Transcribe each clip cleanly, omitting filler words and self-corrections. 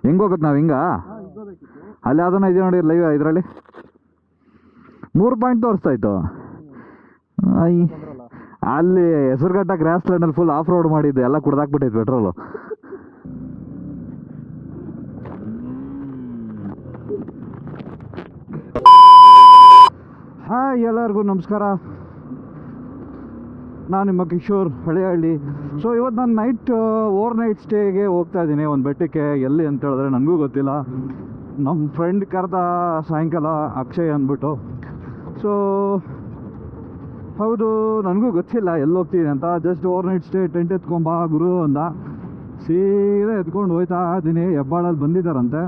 ಹೆಂಗೆ ಹೋಗ್ಬೇಕು ನಾವು ಹಿಂಗ ಅಲ್ಲಿ ಅದನ್ನ ಇದೆಯಾ ನೋಡಿ ಲೈವ್ ಇದರಲ್ಲಿ 3 ಪಾಯಿಂಟ್ ತೋರಿಸ್ತಾ ಇತ್ತು. ಅಲ್ಲಿ ಹೆಸರುಘಟ್ಟ ಗ್ರಾಸ್ ಲ್ಯಾಂಡಲ್ಲಿ ಫುಲ್ ಆಫ್ ರೋಡ್ ಮಾಡಿದ್ದು ಎಲ್ಲ ಕುಡ್ದಾಕ್ಬಿಟ್ಟೈತೆ ಪೆಟ್ರೋಲು. ಹಾಯ್ ಎಲ್ಲರಿಗೂ ನಮಸ್ಕಾರ, ನಾನು ನಿಮ್ಮ ಕಿಶೋರ್ ಹಳೆಹಳ್ಳಿ. ಸೊ ಇವತ್ತು ನಾನು ಓವರ್ ನೈಟ್ ಸ್ಟೇಗೆ ಹೋಗ್ತಾ ಇದ್ದೀನಿ ಒಂದು ಬೆಟ್ಟಕ್ಕೆ. ಎಲ್ಲಿ ಅಂತ ಹೇಳಿದ್ರೆ ನನಗೂ ಗೊತ್ತಿಲ್ಲ. ನಮ್ಮ ಫ್ರೆಂಡ್ ಕರೆದ ಸಾಯಂಕಾಲ ಅಕ್ಷಯ್ ಅಂದ್ಬಿಟ್ಟು. ಸೊ ಹೌದು, ನನಗೂ ಗೊತ್ತಿಲ್ಲ ಎಲ್ಲಿ ಹೋಗ್ತೀನಿ ಅಂತ. Just overnight stay tent ಎತ್ಕೊಂಬಾ ಗುರು ಅಂದ. ಸೀದಾ ಎತ್ಕೊಂಡು ಹೋಯ್ತಾ ಇದ್ದೀನಿ. ಹೆಬ್ಬಾಳಲ್ಲಿ ಬಂದಿದ್ದಾರಂತೆ.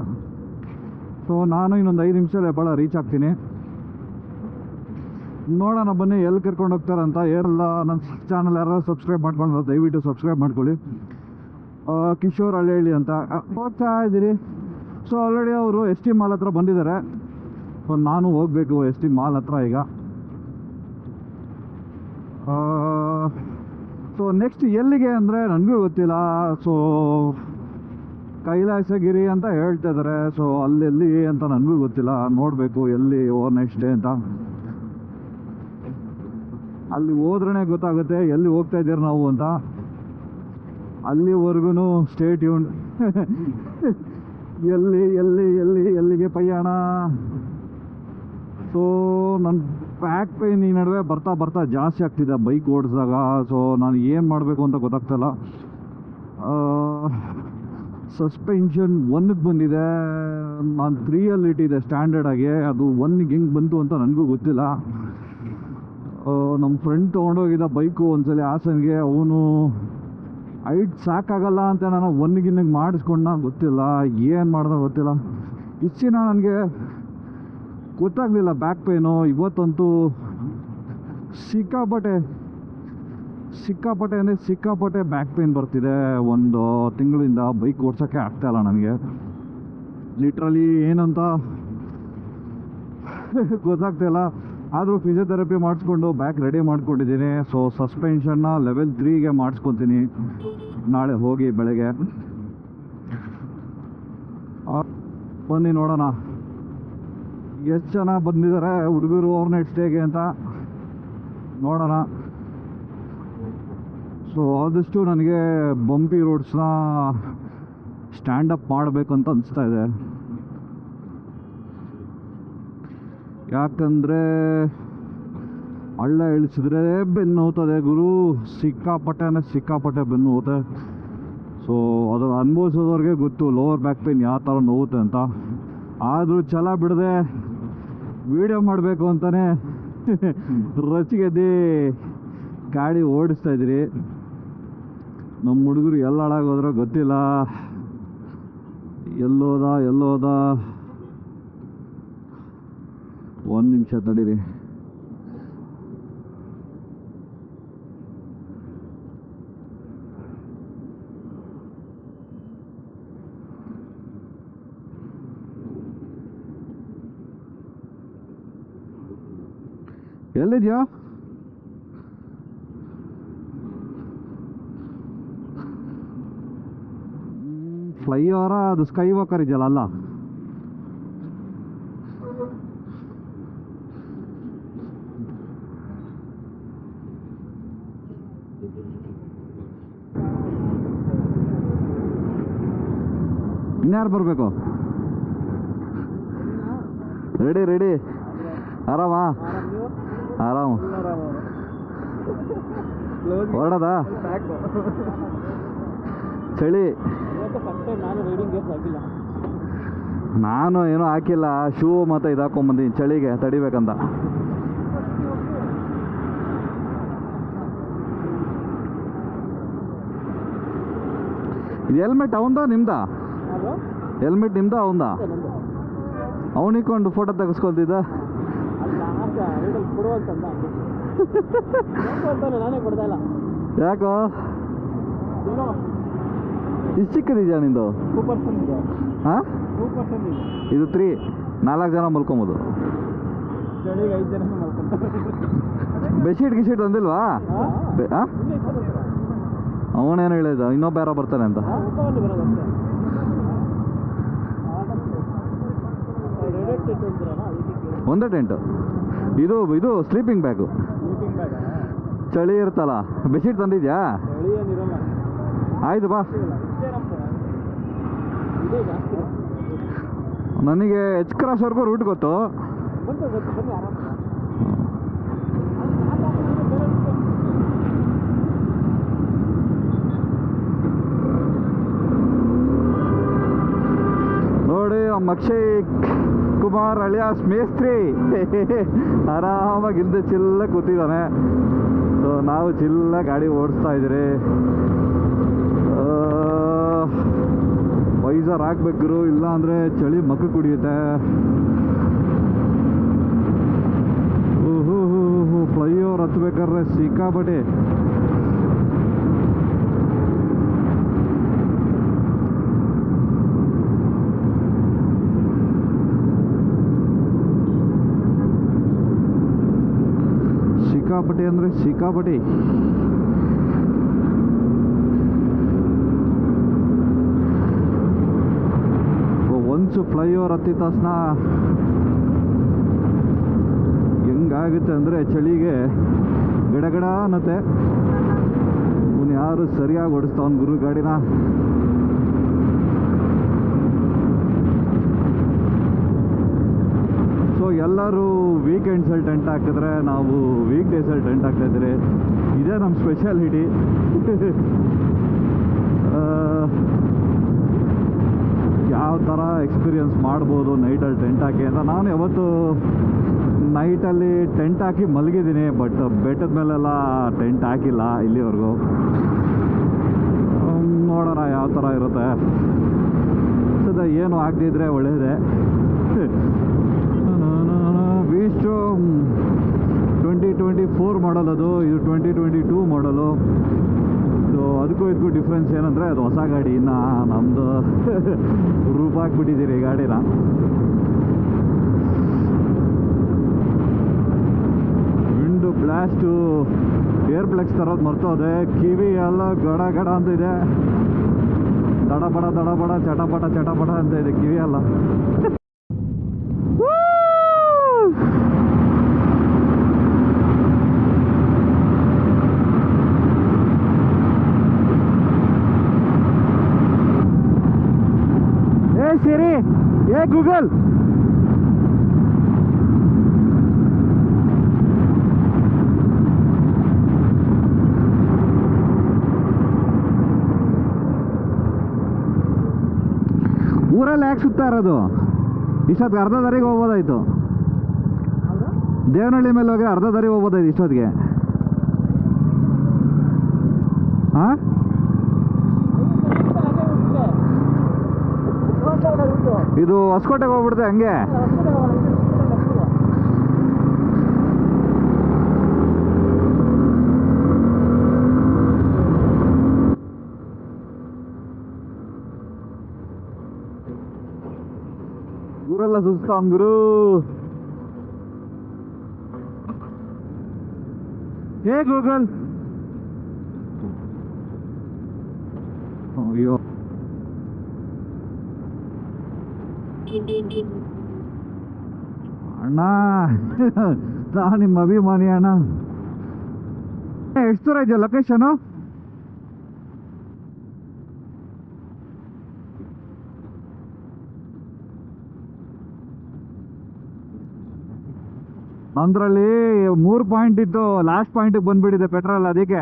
ಸೊ ನಾನು ಇನ್ನೊಂದು 5 ನಿಮಿಷದಲ್ಲಿ ಹೆಬ್ಬಾಳ ರೀಚ್ ಆಗ್ತೀನಿ. ನೋಡೋಣ ಬನ್ನಿ ಎಲ್ಲಿ ಕರ್ಕೊಂಡು ಹೋಗ್ತಾರಂತ. ಏನೆಲ್ಲ ನನ್ನ ಚಾನಲ್ ಯಾರು ಸಬ್ಸ್ಕ್ರೈಬ್ ಮಾಡ್ಕೊಂಡು ದಯವಿಟ್ಟು ಸಬ್ಸ್ಕ್ರೈಬ್ ಮಾಡ್ಕೊಳ್ಳಿ. ಕಿಶೋರ್ ಹಳೆಹಳ್ಳಿ ಅಂತ ಹೋಗ್ತಾ ಇದ್ದೀರಿ. ಸೊ ಆಲ್ರೆಡಿ ಅವರು ಎಸ್ ಟಿ ಮಾಲ್ ಹತ್ರ ಬಂದಿದ್ದಾರೆ. ಸೊ ನಾನು ಹೋಗಬೇಕು ಎಸ್ ಟಿ ಮಾಲ್ ಹತ್ರ ಈಗ. ಸೊ ನೆಕ್ಸ್ಟ್ ಎಲ್ಲಿಗೆ ಅಂದರೆ ನನಗೂ ಗೊತ್ತಿಲ್ಲ. ಸೊ ಕೈಲಾಸಗಿರಿ ಅಂತ ಹೇಳ್ತಾ ಇದ್ದಾರೆ. ಸೊ ಅಲ್ಲೆಲ್ಲಿ ಅಂತ ನನಗೂ ಗೊತ್ತಿಲ್ಲ. ನೋಡಬೇಕು ಎಲ್ಲಿ ಓವರ್ ನೈಟ್ ಸ್ಟೇ ಅಂತ. ಅಲ್ಲಿ ಹೋದ್ರೇ ಗೊತ್ತಾಗುತ್ತೆ ಎಲ್ಲಿ ಹೋಗ್ತಾ ಇದ್ದೀರಿ ನಾವು ಅಂತ. ಅಲ್ಲಿವರೆಗೂ ಸ್ಟೇ ಟ್ಯೂನ್. ಎಲ್ಲಿಗೆ ಪಯಣ. ಸೊ ನನ್ನ ಬ್ಯಾಕ್ ಪೇನ್ ಈ ನಡುವೆ ಬರ್ತಾ ಜಾಸ್ತಿ ಆಗ್ತಿದೆ ಬೈಕ್ ಓಡಿಸಿದಾಗ. ಸೊ ನಾನು ಏನು ಮಾಡಬೇಕು ಅಂತ ಗೊತ್ತಾಗ್ತಾಯಿಲ್ಲ. ಸಸ್ಪೆನ್ಷನ್ 1ಗೆ ಬಂದಿದೆ. ನಾನು 3ಅಲ್ಲಿ ಇಟ್ಟಿದ್ದೆ ಸ್ಟ್ಯಾಂಡರ್ಡಾಗಿ. ಅದು 1ಗೆ ಹೆಂಗೆ ಬಂತು ಅಂತ ನನಗೂ ಗೊತ್ತಿಲ್ಲ. ನಮ್ಮ ಫ್ರೆಂಡ್ ತೊಗೊಂಡೋಗಿದ್ದ ಬೈಕು ಒಂದ್ಸಲಿ ಹಾಸನ್ಗೆ. ಅವನು ಐಟ್ ಸಾಕಾಗಲ್ಲ ಅಂತ ನಾನು 1ಗೆ ಮಾಡಿಸ್ಕೊಂಡ. ಗೊತ್ತಿಲ್ಲ ಏನು ಮಾಡ್ದೆ ಗೊತ್ತಿಲ್ಲ. ಇಷ್ಟು ದಿನ ನನಗೆ ಗೊತ್ತಾಗಲಿಲ್ಲ ಬ್ಯಾಕ್ ಪೇನು. ಇವತ್ತಂತೂ ಸಿಕ್ಕಾಪಟ್ಟೆ ಬ್ಯಾಕ್ ಪೇನ್ ಬರ್ತಿದೆ. ಒಂದು ತಿಂಗಳಿಂದ ಬೈಕ್ ಓಡ್ಸೋಕ್ಕೆ ಆಗ್ತಾಯಿಲ್ಲ ನನಗೆ. ಲಿಟ್ರಲಿ ಏನಂತ ಗೊತ್ತಾಗ್ತಾಯಿಲ್ಲ. ಆದರೂ ಫಿಸಿಯೋಥೆರಪಿ ಮಾಡಿಸ್ಕೊಂಡು ಬ್ಯಾಕ್ ರೆಡಿ ಮಾಡ್ಕೊಂಡಿದ್ದೀನಿ. ಸೊ ಸಸ್ಪೆನ್ಷನ್ನ ಲೆವೆಲ್ 3ಗೆ ಮಾಡಿಸ್ಕೊತೀನಿ ನಾಳೆ ಹೋಗಿ ಬೆಳಗ್ಗೆ. ಬನ್ನಿ ನೋಡೋಣ ಎಷ್ಟು ಜನ ಬಂದಿದ್ದಾರೆ ಹುಡುಗರು ಓವರ್ ನೈಟ್ ಸ್ಟೇಗೆ ಅಂತ ನೋಡೋಣ. ಸೊ ಆದಷ್ಟು ನನಗೆ ಬಂಪಿ ರೋಡ್ಸ್ನ ಸ್ಟ್ಯಾಂಡಪ್ ಮಾಡಬೇಕಂತ ಅನಿಸ್ತಾ ಇದೆ. ಯಾಕಂದರೆ ಹಳ್ಳ ಇಳಿಸಿದ್ರೆ ಬೆನ್ನು ಹೋಗ್ತದೆ ಗುರು. ಸಿಕ್ಕಾಪಟ್ಟೆ ಬೆನ್ನು ಹೋಗುತ್ತೆ. ಸೊ ಅದನ್ನು ಅನುಭವಿಸೋದವ್ರಿಗೆ ಗೊತ್ತು ಲೋವರ್ ಬ್ಯಾಕ್ ಪೇನ್ ಯಾವ ಥರ ನೋವುತ್ತೆ ಅಂತ. ಆದರೂ ಛಲ ಬಿಡದೆ ವೀಡಿಯೋ ಮಾಡಬೇಕು ಅಂತಲೇ ರಚಿಗೆದ್ದಿ ಗಾಡಿ ಓಡಿಸ್ತಾ ಇದ್ದೀರಿ. ನಮ್ಮ ಹುಡುಗರು ಎಲ್ಲ ಹಾಳಾಗೋದ್ರೋ ಗೊತ್ತಿಲ್ಲ. ಎಲ್ಲೋದ 1 ನಿಮಿಷ ತಡೀರಿ. ಎಲ್ಲಿದ್ಯಾ? ಫ್ಲೈಓವರ ಅದು ಸ್ಕೈ ವಾಕರ್ ಇದೆಯಲ್ಲ ಅಲ್ಲ. ಇನ್ಯಾರು ಬರಬೇಕು? ರೆಡಿ ಆರಾಮಾ? ಆರಾಮ ಹೊರಡದ ಚಳಿ. ನಾನು ಏನೂ ಹಾಕಿಲ್ಲ. ಶೂ ಮತ್ತು ಇದು ಹಾಕೊಂಬಂದಿನಿ ಚಳಿಗೆ ತಡಿಬೇಕಂತ. ಇದು ಹೆಲ್ಮೆಟ್ ಅವಂದ ನಿಮ್ದ? ಹೆಲ್ಮೆಟ್ ನಿಮ್ದ ಅವಂದ? ಅವನಿಕೊಂಡು ಫೋಟೋ ತೆಗೆಸ್ಕೊಳ್ತಿದ್ದ. ಯಾಕೋ ಇಷ್ಟು ಚಿಕ್ಕದಿದೆಯಾ ನಿಂದು? ಹಾಂ, ಇದು 3 4 ಜನ ಮಲ್ಕೊಬೋದು. ಬೆಡ್ಶೀಟ್ ಗಿಶೀಟ್ ಅಂದಿಲ್ವಾ? ಹಾಂ, ಅವನೇನು ಹೇಳಿದ ಇನ್ನೊಬ್ಬ ಯಾರೋ ಬರ್ತಾನೆ ಅಂತ. ಒಂದೇ ಟೆಂಟು. ಇದು ಇದು ಸ್ಲೀಪಿಂಗ್ ಬ್ಯಾಗು. ಚಳಿ ಇರುತ್ತಲ್ಲ. ಬೆಡ್ಶೀಟ್ ತಂದಿದ್ಯಾ? ಆಯ್ತು ಬಾ. ನನಗೆ ಎಚ್ ಕ್ರಾಸ್ವರೆಗೂ ರೂಟ್ ಗೊತ್ತು. ನೋಡಿ ಅಕ್ಷಯ್ ಕುಮಾರ್ ಅಲಿಯಾಸ್ ಮೇಸ್ತ್ರಿ ಆರಾಮಾಗಿ ಇಲ್ದೆ ಚಿಲ್ಲ ಕೂತಿದ್ದಾನೆ. ಸೊ ನಾವು ಚಿಲ್ಲ ಗಾಡಿ ಓಡಿಸ್ತಾ ಇದ್ದೀರಿ. ವೈಸರ್ ಹಾಕ್ಬೇಕು, ಇಲ್ಲ ಅಂದರೆ ಚಳಿ ಮಕ್ಕ ಕುಡಿಯುತ್ತೆ. ಫ್ಲೈಓವರ್ ಹತ್ಬೇಕಾದ್ರೆ ಸಿಕ್ಕಾಪಟ್ಟೆ. ಸಿಕ್ಕಾಪಟ್ಟೆ ಅಂದರೆ ಸಿಕ್ಕಾಪಟ್ಟೆ. ಒನ್ಸು ಫ್ಲೈಓವರ್ ಹತ್ತಿದ ತಕ್ಷಣ ಹೆಂಗಾಗುತ್ತೆ ಅಂದರೆ ಚಳಿಗೆ ಗಡಗಡ ಅನ್ನತ್ತೆ. ಅವನು ಯಾರು ಸರಿಯಾಗಿ ಓಡಿಸ್ತಾವನ್ ಗುರು ಗಾಡಿನ. ಸೊ ಎಲ್ಲರೂ ವೀಕೆಂಡ್ಸಲ್ಲಿ ಟೆಂಟ್ ಹಾಕಿದ್ರೆ ನಾವು ವೀಕ್ ಡೇಸಲ್ಲಿ ಟೆಂಟ್ ಹಾಕ್ತಾಯಿದ್ದೀರಿ. ಇದೇ ನಮ್ಮ ಸ್ಪೆಷಾಲಿಟಿ. ಯಾವ ಥರ ಎಕ್ಸ್ಪೀರಿಯನ್ಸ್ ಮಾಡ್ಬೋದು ನೈಟಲ್ಲಿ ಟೆಂಟ್ ಹಾಕಿ ಅಂತ. ನಾನು ಯಾವತ್ತು ನೈಟಲ್ಲಿ ಟೆಂಟ್ ಹಾಕಿ ಮಲಗಿದ್ದೀನಿ, ಬಟ್ ಬೆಟ್ಟದ ಮೇಲೆಲ್ಲ ಟೆಂಟ್ ಹಾಕಿಲ್ಲ ಇಲ್ಲಿವರೆಗೂ. ನೋಡೋಣ ಯಾವ ಥರ ಇರುತ್ತೆ. ಸದ ಏನು ಆಗದಿದ್ರೆ ಒಳ್ಳೆಯದೇ. ಬೀಸ್ಟು 2024 ಮಾಡಲ್ ಅದು, ಇದು 2022 ಮಾಡಲು. ಸೊ ಅದಕ್ಕೂ ಇದಕ್ಕೂ ಡಿಫ್ರೆನ್ಸ್ ಏನಂದರೆ ಅದು ಹೊಸ ಗಾಡಿ. ಇನ್ನು ನಮ್ಮದು ರೂಪಾಕ್ಬಿಟ್ಟಿದ್ದೀರಿ ಗಾಡಿನ. ವಿಂಡು ಬ್ಲಾಸ್ಟು ಏರ್ ಪ್ಲೆಕ್ಸ್ ತರೋದು ಮರ್ತೋದೆ. ಕಿವಿ ಎಲ್ಲ ಗಡ ಗಡ ಅಂತ ಇದೆ. ದಡಬಡ ದಡಬಡ ಚಟಪಟ ಚಟಪಟ ಅಂತ ಇದೆ ಕಿವಿ ಎಲ್ಲ. ಸಿರಿ, ಏ ಗೂಗಲ್, ಊರಲ್ಲಿ ಯಾಕೆ ಸುತ್ತಾ ಇರೋದು? ಇಷ್ಟೊತ್ತಿಗೆ ಅರ್ಧ ದಾರಿಗೆ ಹೋಗ್ಬೋದಾಯ್ತು. ದೇವನಹಳ್ಳಿ ಮೇಲೆ ಹೋಗಿ ಅರ್ಧ ದಾರಿಗೆ ಹೋಗ್ಬೋದಾಯ್ತು ಇಷ್ಟೊತ್ತಿಗೆ. ಹಾಂ, ಇದು ಹೊಸಕೋಟೆಗೆ ಹೋಗ್ಬಿಡುತ್ತೆ ಹಂಗೆ. ಊರೆಲ್ಲ ಸುಸ್ತಾನ್ ಗುರು. ಹೇ ಗೂಗಲ್, ಅಯ್ಯೋ ಅಣ್ಣ, ನಾ ನಿಮ್ಮ ಅಭಿಮಾನಿ ಅಣ್ಣ. ಎಷ್ಟು ದೂರ ಇದೆಯಾ ಲೊಕೇಶನು? ನಂದ್ರಲ್ಲಿ 3 ಪಾಯಿಂಟ್ ಇತ್ತು, ಲಾಸ್ಟ್ ಪಾಯಿಂಟಿಗೆ ಬಂದ್ಬಿಟ್ಟಿದೆ ಪೆಟ್ರೋಲ್. ಅದಕ್ಕೆ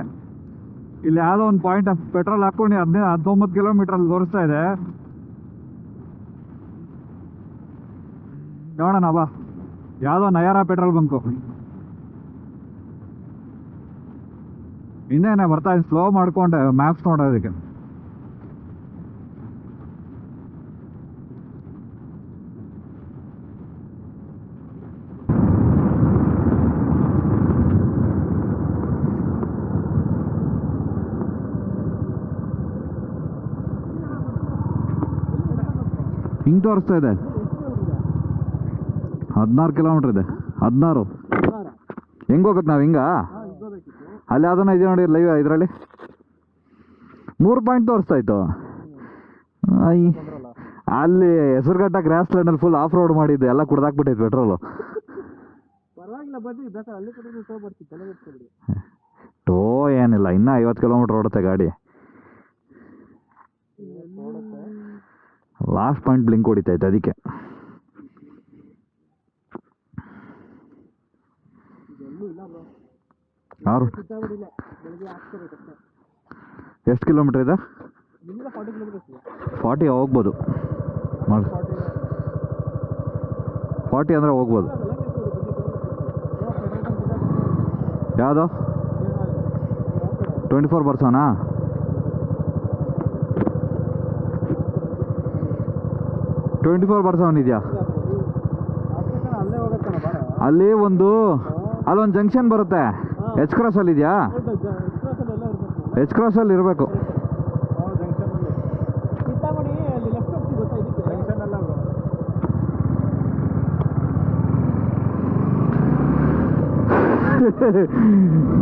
ಇಲ್ಲಿ ಯಾವುದೋ ಒಂದು ಪಾಯಿಂಟ್ ಪೆಟ್ರೋಲ್ ಹಾಕ್ಕೊಂಡು 19 ಕಿಲೋಮೀಟ್ರಲ್ಲಿ ತೋರಿಸ್ತಾ ಇದೆ. ನೋಡೋಣ ಬಾ, ಯಾವುದೋ ನಯಾರ ಪೆಟ್ರೋಲ್ ಬಂಕು. ಇನ್ನೇನೆ ಬರ್ತಾ ಸ್ಲೋ ಮಾಡ್ಕೊಂಡೆ ಮ್ಯಾಪ್ಸ್ ನೋಡೋದಕ್ಕೆ. ಹಿಂಗೆ ತೋರಿಸ್ತಾ ಇದೆ 16 ಕಿಲೋಮೀಟ್ರ್ ಇದೆ. 16 ಹೆಂಗೆ ಹೋಗುತ್ತೆ ನಾವು? ಹಿಂಗ ಅಲ್ಲಿ ಅದನ್ನ ಇದೆ ನೋಡಿ ಲೈವ್. ಇದರಲ್ಲಿ 3 ಪಾಯಿಂಟ್ ತೋರಿಸ್ತಾ ಇತ್ತು. ಅಲ್ಲಿ ಹೆಸರುಘಟ್ಟ ಗ್ರಾಸ್ ಲ್ಯಾಂಡಲ್ಲಿ ಫುಲ್ ಆಫ್ ರೋಡ್ ಮಾಡಿದ್ದು, ಎಲ್ಲ ಕುಡ್ದಾಕ್ಬಿಟ್ಟೈತೆ ಪೆಟ್ರೋಲು. ಪರವಾಗಿಲ್ಲ ಬನ್ನಿ, ಬೇಕಾದ್ರೆ ಅಲ್ಲಿ ಕಡೆ ಟೋ ಬರ್ತೀವಿ, ತಲೆ ಬಿಟ್ಕೊಬಿಡಿ. ಟೋ ಏನಿಲ್ಲ, ಇನ್ನೂ 50 ಕಿಲೋಮೀಟ್ರ್ ಓಡುತ್ತೆ ಗಾಡಿ. ಲಾಸ್ಟ್ ಪಾಯಿಂಟ್ ಬ್ಲಿಂಕ್ ಹೊಡಿತೈತೆ ಅದಕ್ಕೆ. ಯಾರು ಎಷ್ಟು ಕಿಲೋಮೀಟ್ರ್ ಇದೆ? 40 ಹೋಗ್ಬೋದು. 40 ಅಂದರೆ ಹೋಗ್ಬೋದು. ಯಾವುದು 24 ಬರ್ಸೋನಾ? ಇದೆಯಾ ಅಲ್ಲಿ? ಅಲ್ಲೊಂದು ಜಂಕ್ಷನ್ ಬರುತ್ತೆ, ಎಚ್ ಕ್ರಾಸಲ್ಲಿ ಇದೆಯಾ? ಎಚ್ ಕ್ರಾಸಲ್ಲಿ ಇರಬೇಕು.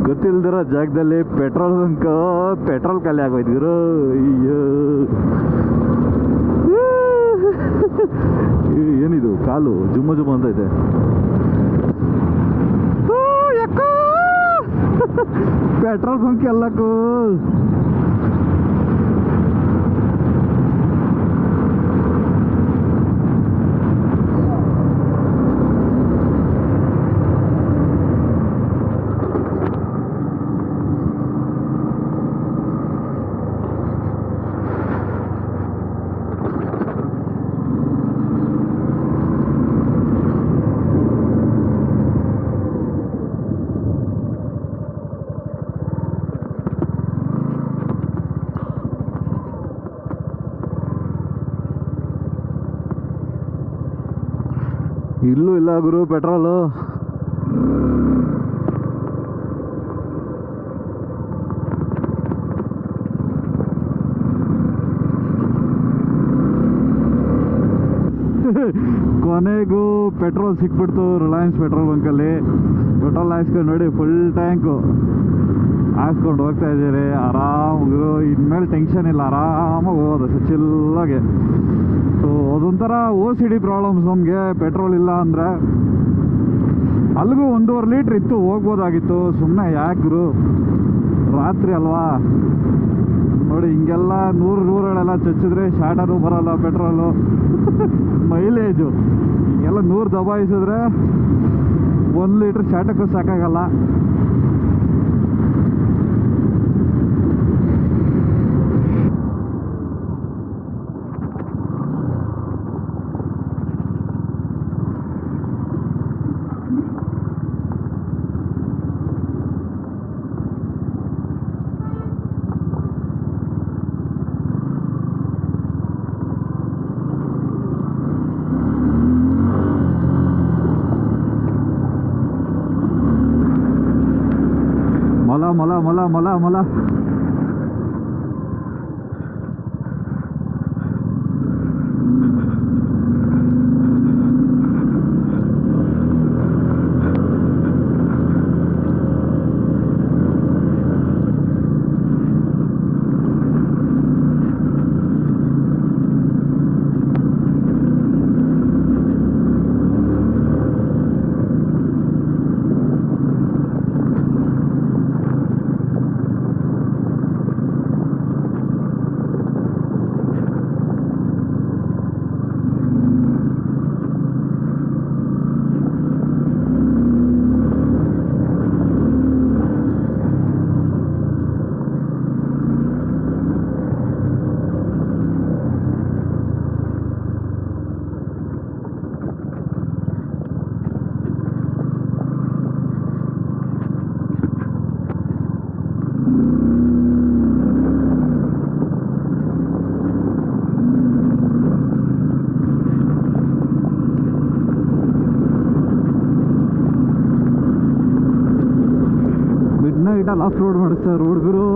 ಗೊತ್ತಿಲ್ದಿರೋ ಜಾಗದಲ್ಲಿ ಪೆಟ್ರೋಲ್ ಖಾಲಿ ಆಗೋಯ್ತು ಗುರು. ಅಯ್ಯೋ ಏನಿದು ಕಾಲು ಜುಮ್ಮ ಜುಮ್ಮ ಅಂತ ಇದೆ. ಪೆಟ್ರೋಲ್ ಬಂಕ್ ಎಲ್ಲಕ್ಕೂ ಇಲ್ಲೂ ಇಲ್ಲ ಗುರು ಪೆಟ್ರೋಲು. ಕೊನೆಗೂ ಪೆಟ್ರೋಲ್ ಸಿಕ್ಬಿಡ್ತು ರಿಲಯನ್ಸ್ ಪೆಟ್ರೋಲ್ ಬಂಕಲ್ಲಿ. ಪೆಟ್ರೋಲ್ ಹಾಕ್ಸ್ಕೊಂಡು ನೋಡಿ, ಫುಲ್ ಟ್ಯಾಂಕು ಹಾಕ್ಸ್ಕೊಂಡು ಹೋಗ್ತಾ ಇದ್ದೀರಿ ಆರಾಮ್ ಗುರು. ಇನ್ಮೇಲೆ ಟೆನ್ಷನ್ ಇಲ್ಲ, ಆರಾಮಾಗಿ ಹೋಗೋದು ಚಿಲ್ಲಾಗೆ. ಸೊ ಅದೊಂಥರ OCD ಪ್ರಾಬ್ಲಮ್ಸ್ ನಮಗೆ, ಪೆಟ್ರೋಲ್ ಇಲ್ಲ ಅಂದರೆ. ಅಲ್ಲಿಗೂ 1.5 ಲೀಟ್ರ್ ಇತ್ತು, ಹೋಗ್ಬೋದಾಗಿತ್ತು. ಸುಮ್ಮನೆ ಯಾಕೆ ಗುರು, ರಾತ್ರಿ ಅಲ್ವಾ ನೋಡಿ. ಹಿಂಗೆಲ್ಲ 100 ಚಚ್ಚಿದ್ರೆ ಶಾರ್ಟರು ಬರೋಲ್ಲ ಪೆಟ್ರೋಲು. ಮೈಲೇಜು ಹಿಂಗೆಲ್ಲ 100 ದಬಾಯಿಸಿದ್ರೆ 1 ಲೀಟ್ರ್ ಶಾರ್ಟಕ್ಕೂ ಸಾಕಾಗಲ್ಲ. ಮೊಲ ನೈಟಲ್ಲಿ ಆಫ್ ರೋಡ್ ಮಾಡಿಸ್ತಾರೆ ಹುಡುಗರು.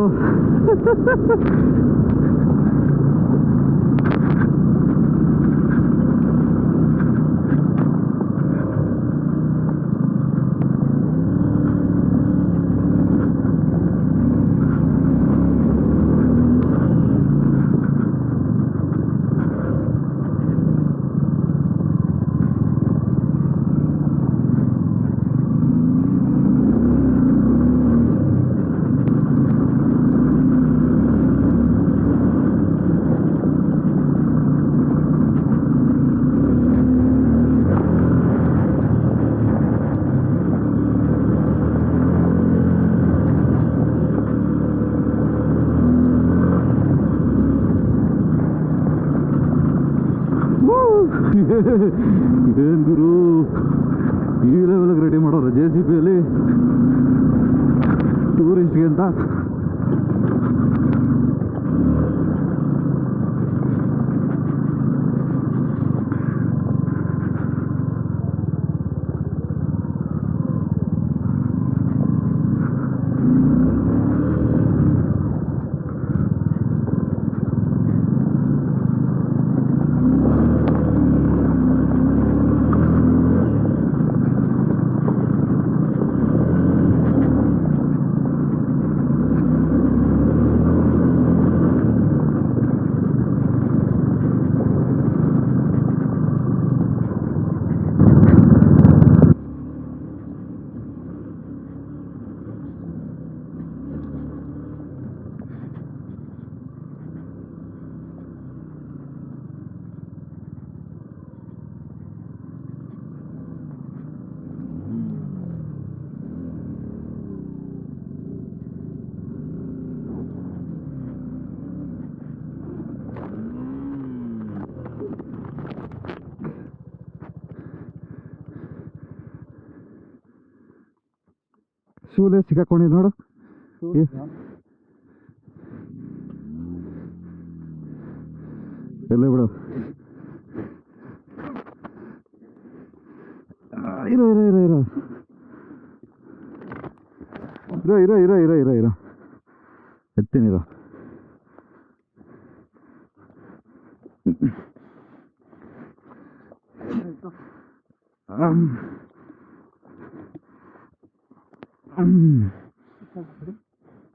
ಏನು ಗುರು ಈ ಲೆವೆಲ್ಗೆ ರೆಡಿ ಮಾಡೋರು ಜೆ ಸಿ ಪಿಯಲ್ಲಿ ಟೂರಿಸ್ಟ್ಗೆ ಅಂತ. ಶೂಲೆ ಸಿಕ್ಕಾಕೊಂಡಿದ್ದು ನೋಡು. ಎಲ್ಲ ಬಿಡು. ಇರೋ ಇರೋ ಇರೋ ಇರೋ ಇರೋ ಇರೋ ಇರೋ ಇರೋ ಇರೋ ಎತ್ತೀನಿರೋ.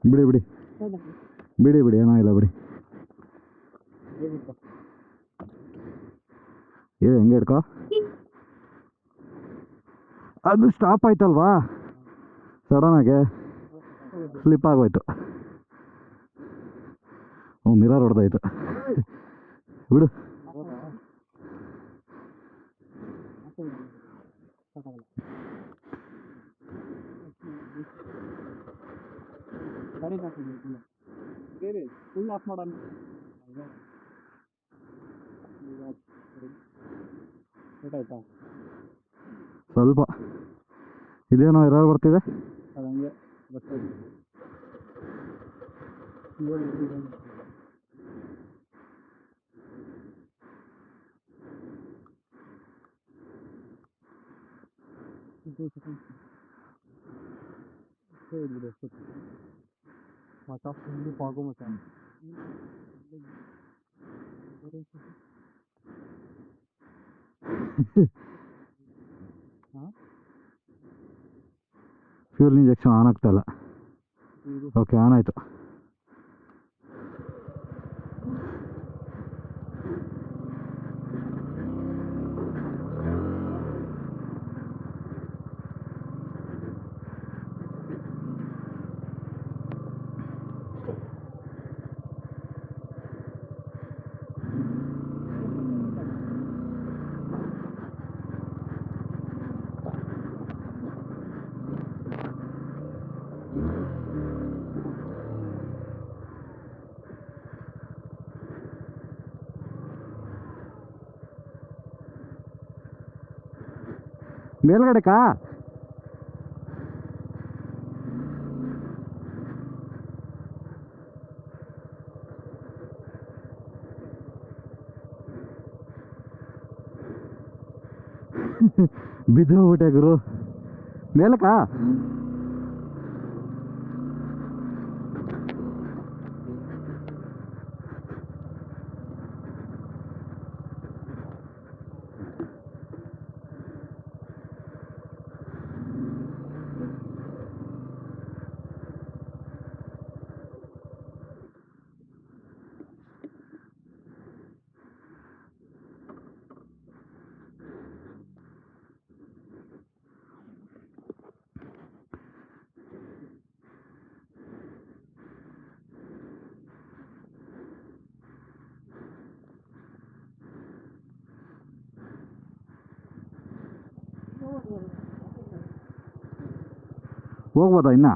ಬಿಡಿ ಬಿಡಿ ಬಿಡಿ ಬಿಡಿ ಏನಾಗಿಲ್ಲ ಬಿಡಿ. ಏ ಹೆಂಗೆ ಹಿಡ್ಕೊ. ಅದು ಸ್ಟಾಪ್ ಆಯ್ತಲ್ವಾ ಸಡನ್ನಾಗೆ ಸ್ಲಿಪ್ ಆಗೋಯ್ತು. ಮಿರರ್ ಹೊಡೆದಾಯ್ತು ಬಿಡು. ಫುಲ್ ಆಫ್ ಮಾಡೋಣ. ಆಯ್ತಾ ಸ್ವಲ್ಪ ಇದೇನೋ ಎರರ್ ಬರ್ತಿದೆ. ಅದಂಗೆ ಬರ್ತಾ ಮಚಾ ಫುಲ್ ಫಾಗು ಮಚಾ. ಫ್ಯೂಲ್ ಇಂಜೆಕ್ಷನ್ ಆನ್ ಆಗ್ತಾ ಇಲ್ಲ. ಓಕೆ ಆನ್ ಆಯಿತು. ಮೇಲ್ಗಡೆಕಾ ಬಿದ್ದೋಗ್ಬಿಟ್ಟೆ ಗುರು. ಮೇಲಕ್ಕಾ ಹೋಗ್ಬೋದಾ ಇನ್ನ?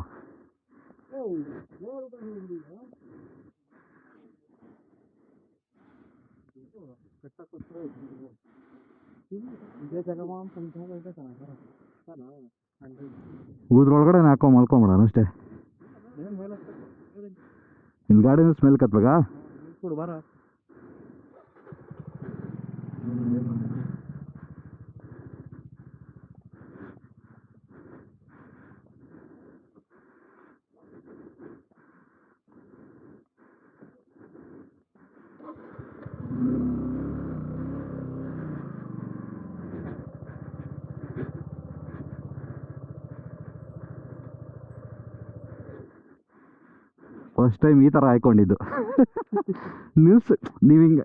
ಇದೇ ಜಾಗ ಐತೆ ಚೆನ್ನಾಗಿ ಊದ್ರೊಳಗಡೆ ಹಾಕೋ ಮಲ್ಕೊಂಬಿಡೋಣ ಅಷ್ಟೇ. ಏನು ಮೇಲೆ ಇಲ್ಲಿ ಗಾಡಿನ ಸ್ಮೆಲ್ ಕತ್ಬೇಕಾ? ಕೊಡು ಬಾರ. ಫಸ್ಟ್ ಟೈಮ್ ಈ ಥರ ಹಾಕೊಂಡಿದ್ದು. ನೀವು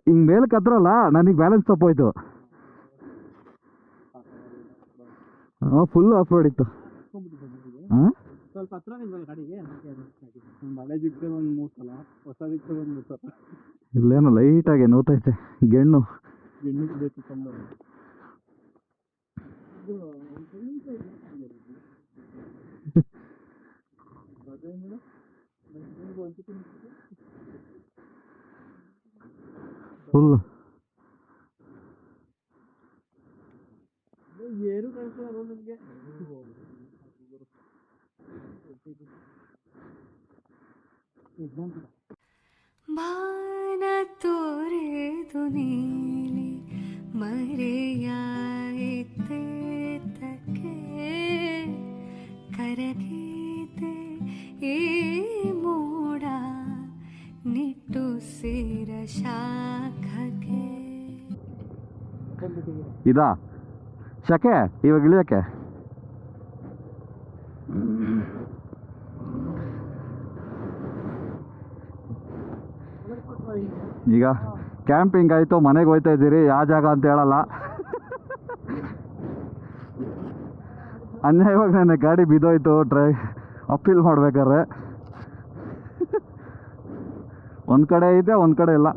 ಹಿಂಗೆ ಮೇಲೆ ಕತ್ರಲ್ಲ, ನನಗೆ ಬ್ಯಾಲೆನ್ಸ್ ತಪ್ಪೋಯ್ತು. ಹಾಂ, ಫುಲ್ ಆಫ್ ರೋಡ್ ಇತ್ತು. ಹಾಂ, ಸ್ವಲ್ಪ ಹತ್ರ ನಿಂಬಲ್ಲ ಗಾಡಿಗೆ. ಹಳೆ ಜಿಗ್ಸೆ ಒಂದು 3 ಸಲ, ಹೊಸ ಜಿಗ್ಸೆ ಒಂದು 3 ಸಲ. ಇಲ್ಲೇನೋ ಲೈಟಾಗಿ ನೋತೈತೆ ಗೆಣ್ಣು. ಗಿಣ್ಣಕ್ಕೆ ಬೇಕು ತುಂಬ. ಫುಲ್ ಏನು ಕಾಣಿಸ್ತಿಲ್ಲ ರೋಡ್ ನನಗೆ. ಬಾನ ತೋರೆದು ನೀಲಿ ಮರೆಯಾಯಿತೆ ತಕ್ಕೆ ಕರಗೀತೆ ಈ ಮೋಡ ನಿಟ್ಟುಸಿರ ಶಾಖಕ್ಕೆ. ಇದಾ ಶಕೆ ಇವಾಗ ಇಳಿಯೋಕ್ಕೆ? ಈಗ ಕ್ಯಾಂಪಿಂಗ್ ಆಯಿತು, ಮನೆಗೆ ಹೋಗ್ತಾ ಇದ್ದೀರಿ. ಯಾವ ಜಾಗ ಅಂತ ಹೇಳಲ್ಲ. ಅನ್ಯಾಯವಾಗಿ ನನ್ನ ಗಾಡಿ ಬಿದ್ದೋಯ್ತು ಅಪ್ಪೀಲ್ ಮಾಡ್ಬೇಕಾದ್ರೆ. ಒಂದು ಕಡೆ ಐತೆ, ಒಂದು ಕಡೆ ಇಲ್ಲ.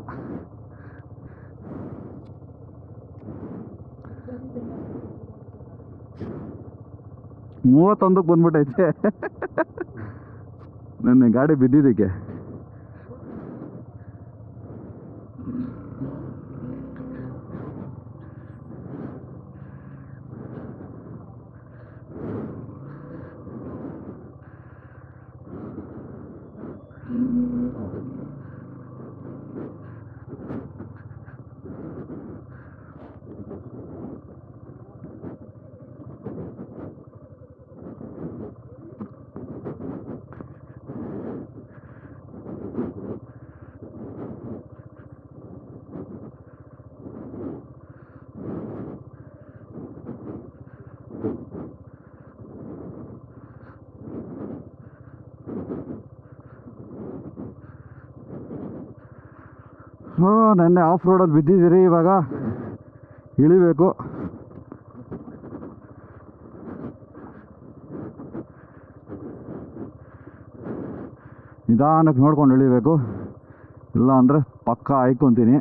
ಮೂವತ್ತೊಂದಕ್ಕೆ ಬಂದ್ಬಿಟ್ಟೈತೆ ನನ್ನ ಗಾಡಿ ಬಿದ್ದಿದ್ದಕ್ಕೆ. ನೆನ್ನೆ ಆಫ್ ರೋಡಲ್ಲಿ ಬಿದ್ದಿದ್ದೀರಿ, ಇವಾಗ ಇಳಿಬೇಕು. ನಿಧಾನಕ್ಕೆ ನೋಡ್ಕೊಂಡು ಇಳಿಬೇಕು, ಇಲ್ಲ ಅಂದರೆ ಪಕ್ಕ ಹಾಯ್ಕೊತೀನಿ.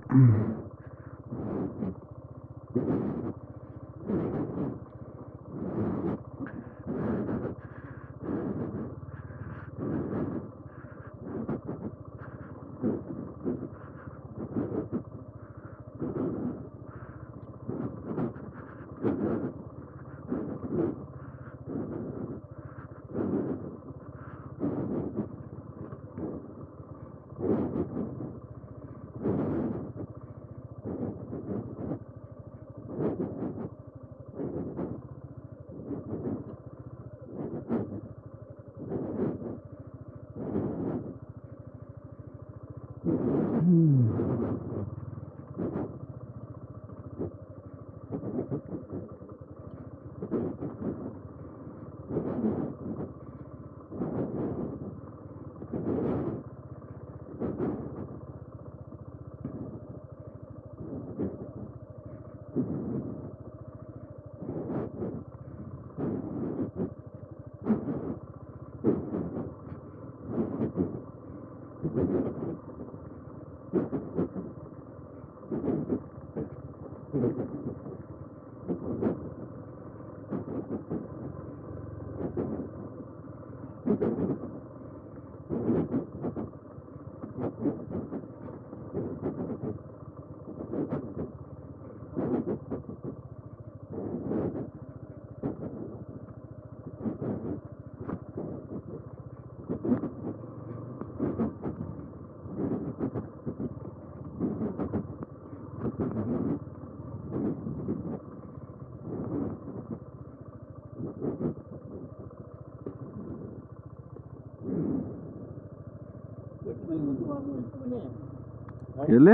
ಎಲ್ಲಿ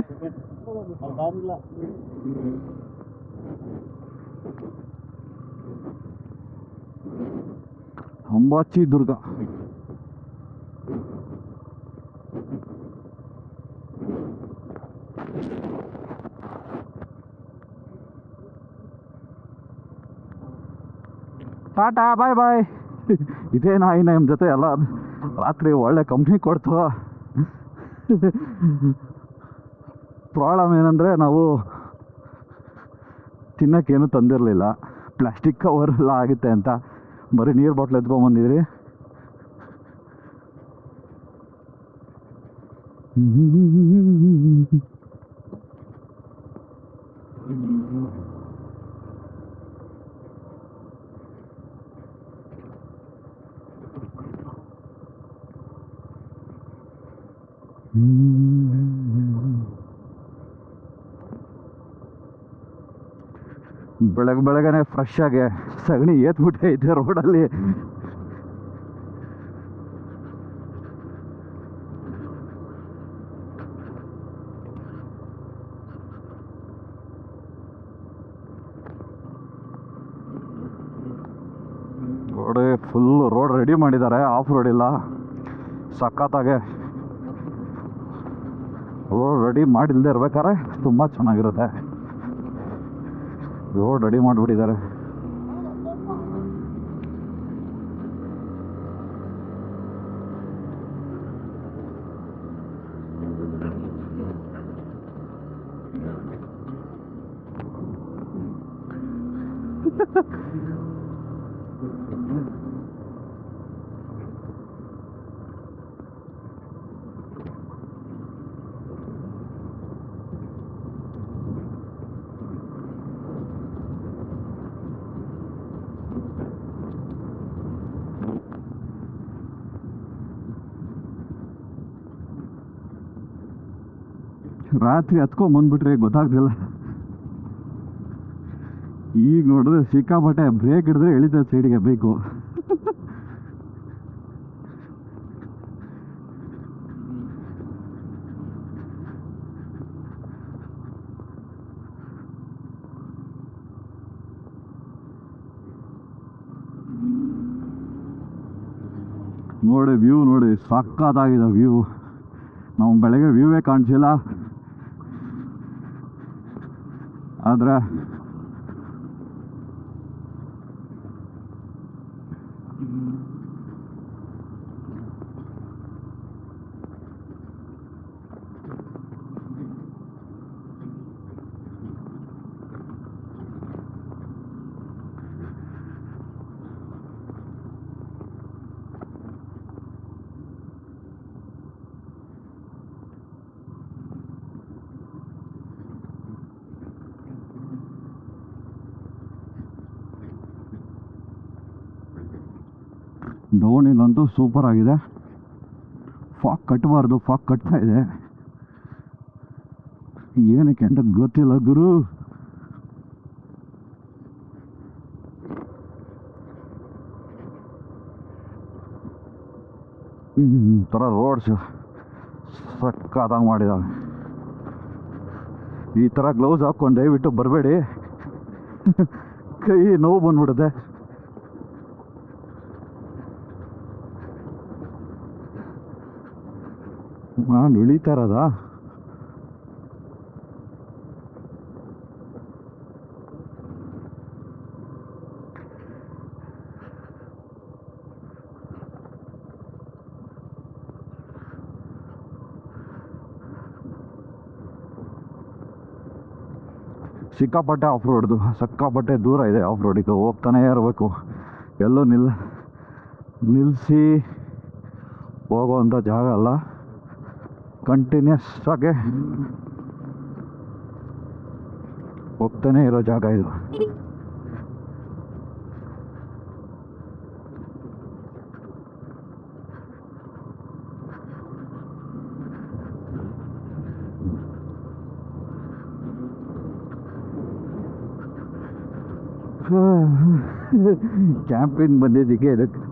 ಅಂಬಾಚಿ ದುರ್ಗ. ಟಾಟಾ ಬಾಯ್ ಬಾಯ್. ಇದೇ ನಾಯಿ ನಮ್ಮ ಜೊತೆ ಎಲ್ಲ ರಾತ್ರಿ ಒಳ್ಳೆ ಕಂಪ್ನಿ ಕೊಡ್ತು. ಪ್ರಾಬ್ಲಮ್ ಏನಂದರೆ ನಾವು ತಿನ್ನೋಕ್ಕೇನು ತಂದಿರಲಿಲ್ಲ, ಪ್ಲಾಸ್ಟಿಕ್ ಕವರ್ ಎಲ್ಲ ಆಗುತ್ತೆ ಅಂತ ಬರೀ ನೀರು ಬಾಟ್ಲ್ ಎತ್ಕೊಂಬಂದಿದ್ರಿ. ಬೆಳಗ್ಗೆ ಫ್ರೆಶ್ ಆಗಿ ಸಗಣಿ ಏತ್ಬಿಟ್ಟೈತೆ ರೋಡಲ್ಲಿ. ರೋಡ್ ಫುಲ್ ರೋಡ್ ರೆಡಿ ಮಾಡಿದ್ದಾರೆ, ಆಫ್ ರೋಡ್ ಇಲ್ಲ. ಸಖತ್ತಾಗೆ ರೋಡ್ ರೆಡಿ ಮಾಡಿಲ್ಲದೆ ಇರ್ಬೇಕಾದ್ರೆ ತುಂಬ ಚೆನ್ನಾಗಿರುತ್ತೆ. ರೋಡ್ ರೆಡಿ ಮಾಡಿಬಿಟ್ಟಿದ್ದಾರೆ. ರಾತ್ರಿ ಹತ್ಕೊಂಬಂದ್ಬಿಟ್ರೆ ಗೊತ್ತಾಗ್ತಿಲ್ಲ. ಈಗ ನೋಡಿದ್ರೆ ಸಿಕ್ಕಾಪಟ್ಟೆ ಬ್ರೇಕ್ ಹಿಡಿದ್ರೆ ಎಳಿತದೆ ಸೈಡಿಗೆ ಬೇಕು. ನೋಡಿ ವ್ಯೂ ನೋಡಿ, ಸಕ್ಕತ್ತಾಗಿದೆ ವ್ಯೂ. ನಾವು ಬೆಳಗ್ಗೆ ವ್ಯೂವೇ ಕಾಣಿಸಿಲ್ಲ, ಆದರೆ ಡೌನಿಲ್ಲಂತೂ ಸೂಪರ್ ಆಗಿದೆ. ಫಾಗ್ ಕಟ್ಟಬಾರ್ದು, ಫಾಗ್ ಕಟ್ತಾ ಇದೆ. ಏನಕ್ಕೆ ಅಂತ ಗೊತ್ತಿಲ್ಲ ಗುರು. ಥರ ರೋಡ್ಸ್ ಸಕ್ಕತ್ತಾಗಿ ಮಾಡಿದ್ದಾರೆ. ಈ ಥರ ಗ್ಲೌಸ್ ಹಾಕ್ಕೊಂಡು ದಯವಿಟ್ಟು ಬರಬೇಡಿ, ಕೈ ನೋವು ಬಂದ್ಬಿಡುತ್ತೆ. ನಾನು ಇಳಿತಾ ಇರೋದಾ? ಸಿಕ್ಕಾಪಟ್ಟೆ ಆಫ್ ರೋಡ್ದು, ಸಿಕ್ಕಾಪಟ್ಟೆ ದೂರ ಇದೆ ಆಫ್ ರೋಡಿಗೆ. ಹೋಗ್ತಾನೇ ಇರಬೇಕು, ಎಲ್ಲೂ ನಿಲ್ಲಿಸಿ ಹೋಗೋವಂಥ ಜಾಗ ಅಲ್ಲ. ಕಂಟಿನ್ಯೂಸ್ ಆಗಿ ಹೋಗ್ತಾನೆ ಇರೋ ಜಾಗ ಇದು. ಕ್ಯಾಂಪಿನ್ ಬಂದಿದ್ದಕ್ಕೆ ಇದಕ್ಕೆ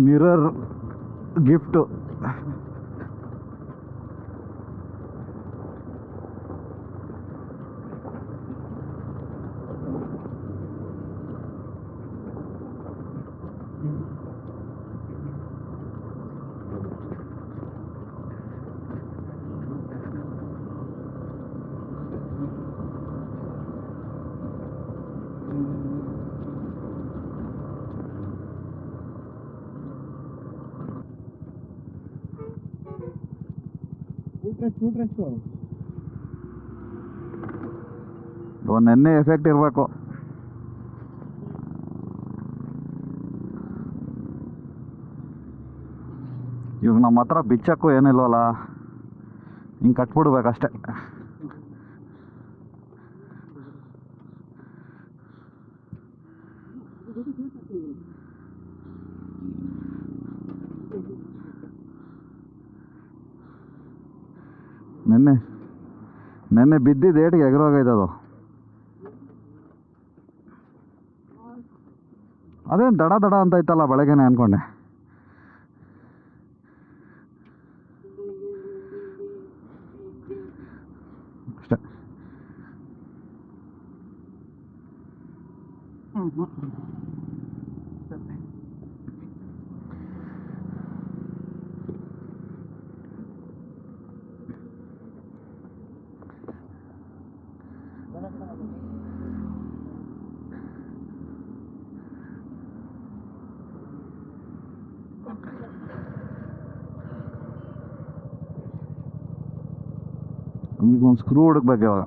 ಮಿರರ್ ಗಿಫ್ಟು. ಒಂದು ನೆನ್ನೆ ಎಫೆಕ್ಟ್ ಇರಬೇಕು. ಇವಾಗ ನಮ್ಮ ಹತ್ರ ಬಿಚ್ಚಕ್ಕೂ ಏನಿಲ್ವಲ್ಲ, ಹಿಂಗೆ ಕಟ್ಬಿಡ್ಬೇಕಷ್ಟೆ. ನೆನ್ನೆ ಬಿದ್ದಿದ್ದು ಏಟಿಗೆ ಎಗರೋಗೈತೆ ಅದು. ಅದೇನು ದಡ ದಡ ಅಂತ ಐತಲ್ಲ, ಬೆಳಗ್ಗೆನೆ ಅನ್ಕೊಂಡೆ. ಅಷ್ಟೆ. ಈಗ ಒಂದು ಸ್ಕ್ರೂ ಹುಡುಕ್ಬೇಕು ಇವಾಗ.